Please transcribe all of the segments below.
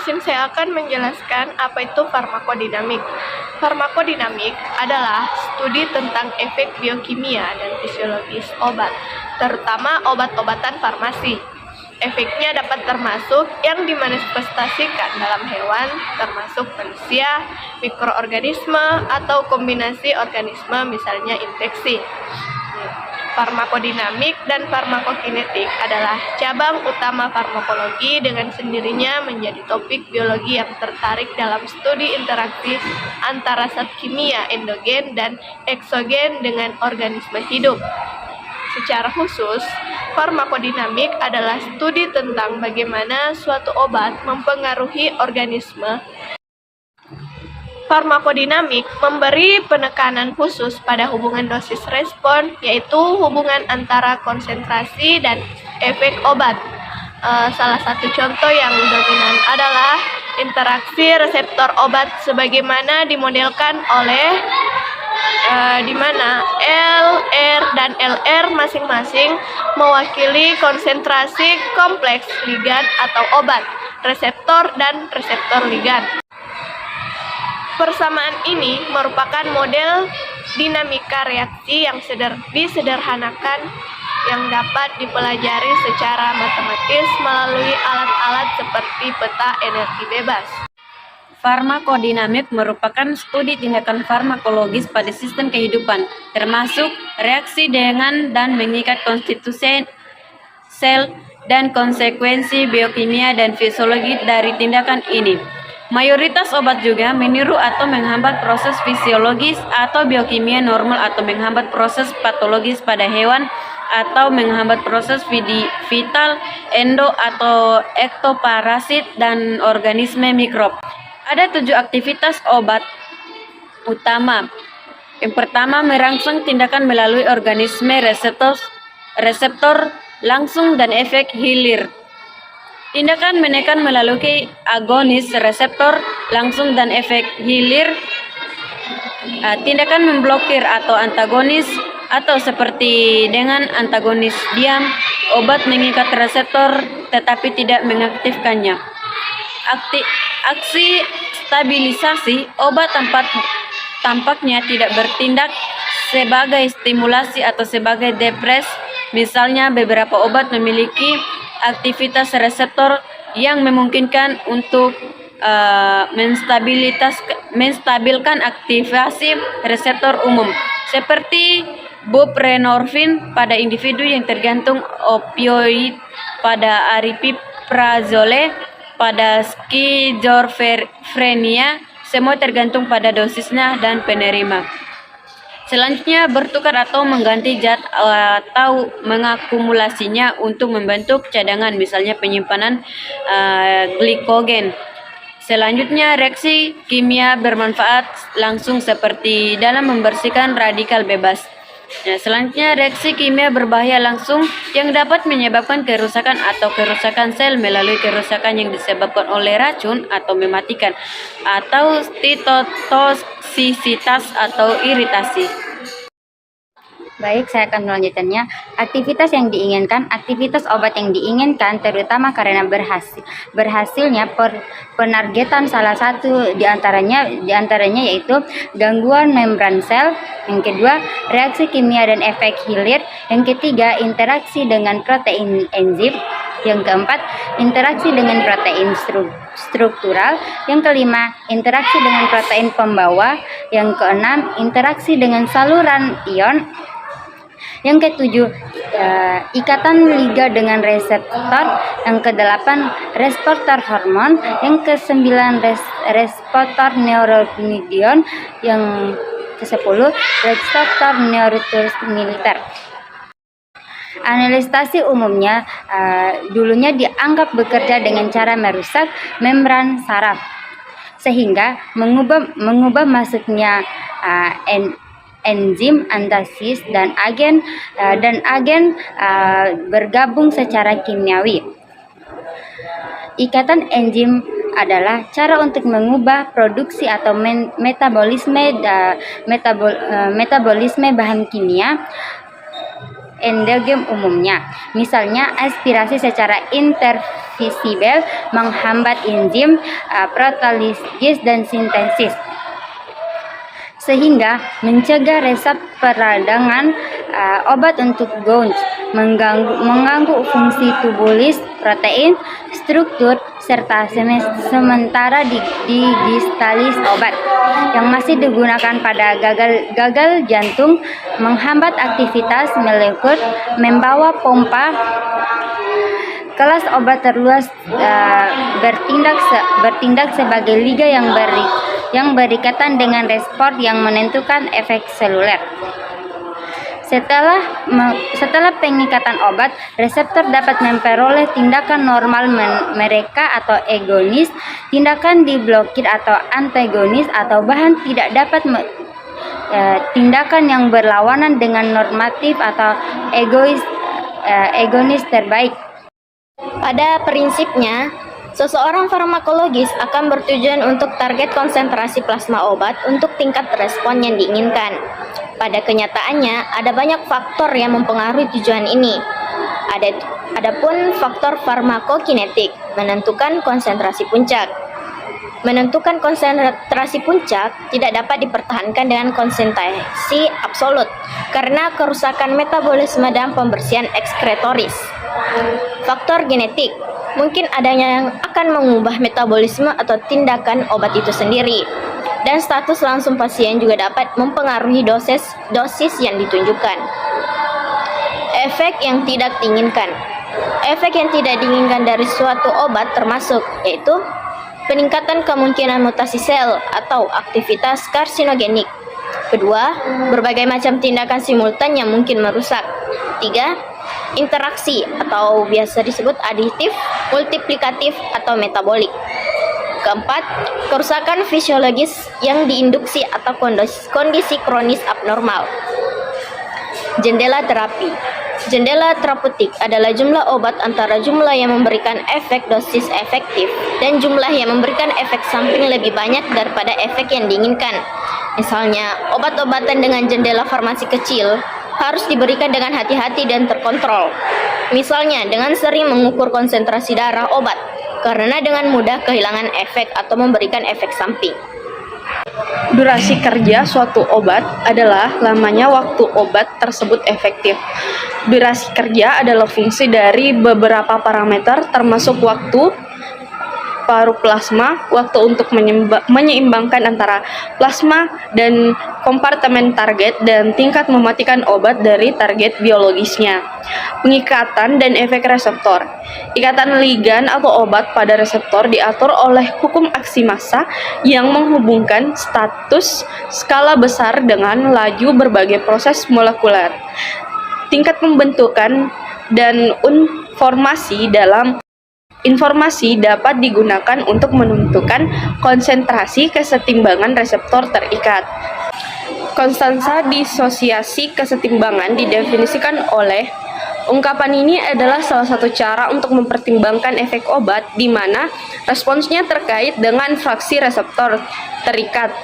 sini saya akan menjelaskan apa itu farmakodinamik. Farmakodinamik adalah studi tentang efek biokimia dan fisiologis obat, terutama obat-obatan farmasi. Efeknya dapat termasuk yang dimanifestasikan dalam hewan, termasuk manusia, mikroorganisme, atau kombinasi organisme, misalnya infeksi. Farmakodinamik dan farmakokinetik adalah cabang utama farmakologi dengan sendirinya menjadi topik biologi yang tertarik dalam studi interaksi antara zat kimia endogen dan eksogen dengan organisme hidup. Secara khusus, farmakodinamik adalah studi tentang bagaimana suatu obat mempengaruhi organisme. Farmakodinamik memberi penekanan khusus pada hubungan dosis respon, yaitu hubungan antara konsentrasi dan efek obat. Salah satu contoh yang dominan adalah interaksi reseptor obat sebagaimana dimodelkan oleh di mana L, R, dan LR masing-masing mewakili konsentrasi kompleks ligan atau obat, reseptor, dan reseptor ligan. Persamaan ini merupakan model dinamika reaksi yang disederhanakan yang dapat dipelajari secara matematis melalui alat-alat seperti peta energi bebas. Farmakodinamik merupakan studi tindakan farmakologis pada sistem kehidupan, termasuk reaksi dengan dan mengikat konstitusi sel dan konsekuensi biokimia dan fisiologi dari tindakan ini. Mayoritas obat juga meniru atau menghambat proses fisiologis atau biokimia normal atau menghambat proses patologis pada hewan atau menghambat proses vital endo atau ektoparasit dan organisme mikrob. Ada 7 aktivitas obat utama. Yang pertama, merangsang tindakan melalui organisme reseptor langsung dan efek hilir. Tindakan menekan melalui agonis reseptor langsung dan efek hilir. Tindakan memblokir atau antagonis atau seperti dengan antagonis diam, obat mengikat reseptor tetapi tidak mengaktifkannya. Aksi stabilisasi obat tampaknya tidak bertindak sebagai stimulasi atau sebagai depres. Misalnya beberapa obat memiliki aktivitas reseptor yang memungkinkan untuk menstabilkan aktivasi reseptor umum, seperti buprenorfin pada individu yang tergantung opioid, pada aripiprazole, pada skizofrenia, semua tergantung pada dosisnya dan penerima. Selanjutnya, bertukar atau mengganti zat atau mengakumulasinya untuk membentuk cadangan, misalnya penyimpanan glikogen. Selanjutnya, reaksi kimia bermanfaat langsung seperti dalam membersihkan radikal bebas. Selanjutnya, reaksi kimia berbahaya langsung yang dapat menyebabkan kerusakan atau kerusakan sel melalui kerusakan yang disebabkan oleh racun atau mematikan, atau sitotoksisitas atau iritasi. Baik, saya akan melanjutkannya. Aktivitas yang diinginkan, aktivitas obat yang diinginkan terutama karena berhasilnya penargetan salah satu diantaranya yaitu gangguan membran sel. Yang kedua, reaksi kimia dan efek hilir. Yang ketiga, interaksi dengan protein enzim. Yang keempat, interaksi dengan protein struktural. Yang kelima, interaksi dengan protein pembawa. Yang keenam, interaksi dengan saluran ion. Yang ketujuh, ikatan liga dengan reseptor. Yang kedelapan, reseptor hormon. Yang kesembilan, reseptor neurotransmitter. Yang kesepuluh, reseptor neurotransmitter. Anestesi umumnya dulunya dianggap bekerja dengan cara merusak membran saraf, sehingga mengubah masuknya enzim antasis dan agen bergabung secara kimiawi. Ikatan enzim adalah cara untuk mengubah produksi atau metabolisme bahan kimia endogen umumnya, misalnya aspirasi secara visibel, menghambat enzim protolisis dan sintesis, sehingga mencegah resep peradangan obat untuk Gauge, mengganggu fungsi tubulis, protein, struktur, serta sementara digistalis obat yang masih digunakan pada gagal jantung, menghambat aktivitas molekul, membawa pompa kelas obat terluas bertindak sebagai liga yang berikatan dengan respon yang menentukan efek seluler. Setelah pengikatan obat, reseptor dapat memperoleh tindakan normal mereka atau agonis, tindakan diblokir atau antagonis, atau bahkan tidak dapat tindakan yang berlawanan dengan normatif atau agonis terbaik. Pada prinsipnya, seseorang farmakologis akan bertujuan untuk target konsentrasi plasma obat untuk tingkat respon yang diinginkan. Pada kenyataannya, ada banyak faktor yang mempengaruhi tujuan ini. Adapun faktor farmakokinetik menentukan konsentrasi puncak. Menentukan konsentrasi puncak tidak dapat dipertahankan dengan konsentrasi absolut karena kerusakan metabolisme dan pembersihan ekskretoris. Faktor genetik mungkin adanya yang akan mengubah metabolisme atau tindakan obat itu sendiri. Dan status langsung pasien juga dapat mempengaruhi dosis yang ditunjukkan. Efek yang tidak diinginkan. Efek yang tidak diinginkan dari suatu obat termasuk yaitu peningkatan kemungkinan mutasi sel atau aktivitas karsinogenik. Kedua, berbagai macam tindakan simultan yang mungkin merusak. Tiga, interaksi atau biasa disebut aditif, multiplikatif atau metabolik. Keempat, kerusakan fisiologis yang diinduksi atau kondisi kronis abnormal. Jendela terapi. Jendela terapeutik adalah jumlah obat antara jumlah yang memberikan efek dosis efektif dan jumlah yang memberikan efek samping lebih banyak daripada efek yang diinginkan. Misalnya, obat-obatan dengan jendela farmasi kecil harus diberikan dengan hati-hati dan terkontrol. Misalnya, dengan sering mengukur konsentrasi darah obat, karena dengan mudah kehilangan efek atau memberikan efek samping. Durasi kerja suatu obat adalah lamanya waktu obat tersebut efektif. Durasi kerja adalah fungsi dari beberapa parameter termasuk waktu paruh plasma, waktu untuk menyeimbangkan antara plasma dan kompartemen target, dan tingkat mematikan obat dari target biologisnya. Pengikatan dan efek reseptor. Ikatan ligan atau obat pada reseptor diatur oleh hukum aksi massa yang menghubungkan status skala besar dengan laju berbagai proses molekuler. Tingkat pembentukan dan informasi dapat digunakan untuk menentukan konsentrasi kesetimbangan reseptor terikat. Konstansa disosiasi kesetimbangan didefinisikan oleh ungkapan ini adalah salah satu cara untuk mempertimbangkan efek obat di mana responsnya terkait dengan fraksi reseptor terikat.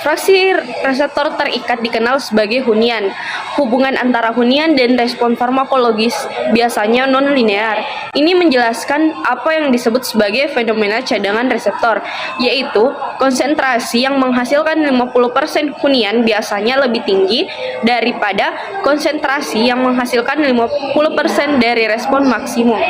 Fraksi reseptor terikat dikenal sebagai hunian. Hubungan antara hunian dan respon farmakologis biasanya non-linear. Ini menjelaskan apa yang disebut sebagai fenomena cadangan reseptor, yaitu konsentrasi yang menghasilkan 50% hunian biasanya lebih tinggi daripada konsentrasi yang menghasilkan 50% dari respon maksimum.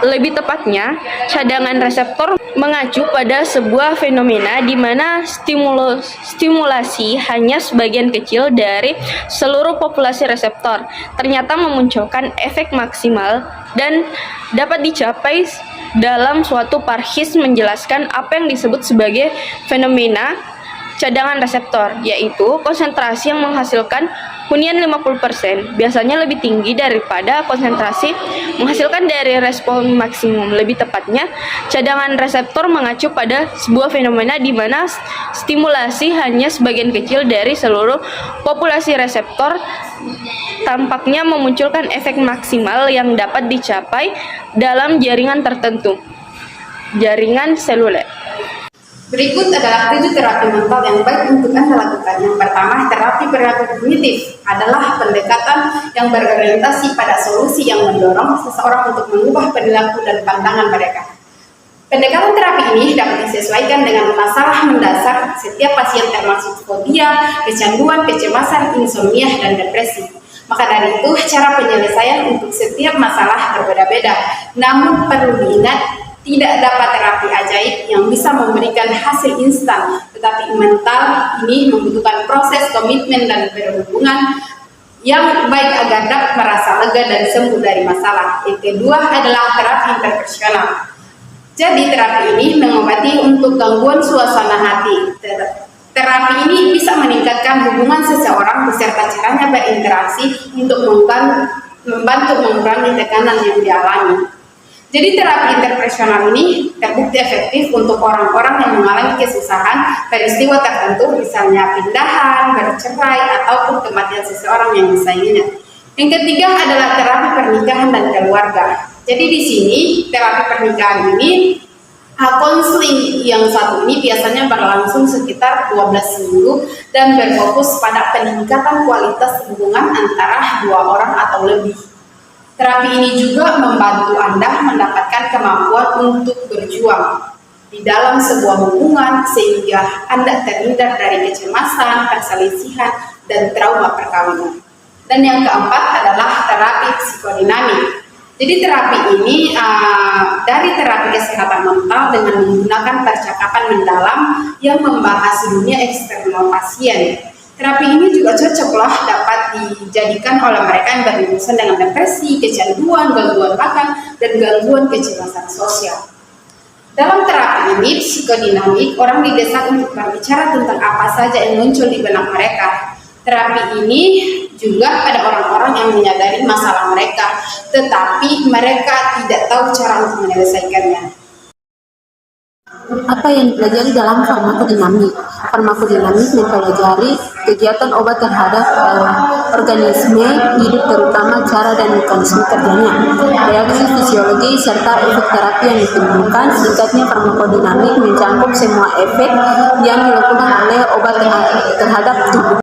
Lebih tepatnya, cadangan reseptor mengacu pada sebuah fenomena di mana stimulasi hanya sebagian kecil dari seluruh populasi reseptor ternyata memunculkan efek maksimal dan dapat dicapai dalam suatu parhis menjelaskan apa yang disebut sebagai fenomena cadangan reseptor, yaitu konsentrasi yang menghasilkan hunian 50% biasanya lebih tinggi daripada konsentrasi menghasilkan dari respon maksimum. Lebih tepatnya, cadangan reseptor mengacu pada sebuah fenomena di mana stimulasi hanya sebagian kecil dari seluruh populasi reseptor tampaknya memunculkan efek maksimal yang dapat dicapai dalam jaringan tertentu, jaringan seluler. Berikut adalah 7 terapi mental yang baik untuk Anda lakukan. Yang pertama, terapi perilaku terapi kognitif adalah pendekatan yang berorientasi pada solusi yang mendorong seseorang untuk mengubah perilaku dan pandangan mereka. Pendekatan terapi ini dapat disesuaikan dengan masalah mendasar setiap pasien termasuk fobia, kecanduan, kecemasan, insomnia, dan depresi. Maka dari itu, cara penyelesaian untuk setiap masalah berbeda-beda. Namun perlu diingat, tidak dapat terapi ajaib yang bisa memberikan hasil instan, tetapi mental ini membutuhkan proses komitmen dan berhubungan yang baik agar dapat merasa lega dan sembuh dari masalah. Yang kedua adalah terapi interpersonal. Jadi terapi ini mengobati untuk gangguan suasana hati. Terapi ini bisa meningkatkan hubungan seseorang beserta caranya berinteraksi untuk membantu mengurangi tekanan yang dialami. Jadi terapi interpersonal ini terbukti efektif untuk orang-orang yang mengalami kesusahan peristiwa tertentu, misalnya pindahan, bercerai, ataupun kematian seseorang yang disayanginya. Yang ketiga adalah terapi pernikahan dan keluarga. Jadi di sini terapi pernikahan ini, konseling yang satu ini biasanya berlangsung sekitar 12 minggu dan berfokus pada peningkatan kualitas hubungan antara dua orang atau lebih. Terapi ini juga membantu Anda mendapatkan kemampuan untuk berjuang di dalam sebuah hubungan sehingga Anda terhindar dari kecemasan, perselisihan, dan trauma perkawinan. Dan yang keempat adalah terapi psikodinamik. Jadi terapi ini dari terapi kesehatan mental dengan menggunakan percakapan mendalam yang membahas dunia eksternal pasien. Terapi ini juga cocok loh dapat dijadikan oleh mereka yang berurusan dengan depresi, kecanduan, gangguan makan, dan gangguan kecemasan sosial. Dalam terapi ini, psikodinamik, orang didesak untuk berbicara tentang apa saja yang muncul di benak mereka. Terapi ini juga ada orang-orang yang menyadari masalah mereka, tetapi mereka tidak tahu cara untuk menyelesaikannya. Apa yang dipelajari dalam farmakodinamik? Farmakodinamik mempelajari kegiatan obat terhadap organisme hidup, terutama cara dan mekanisme kerjanya, reaksi fisiologi, serta efek terapi yang ditimbulkan. Singkatnya, farmakodinamik mencakup semua efek yang dilakukan oleh obat terhadap tubuh.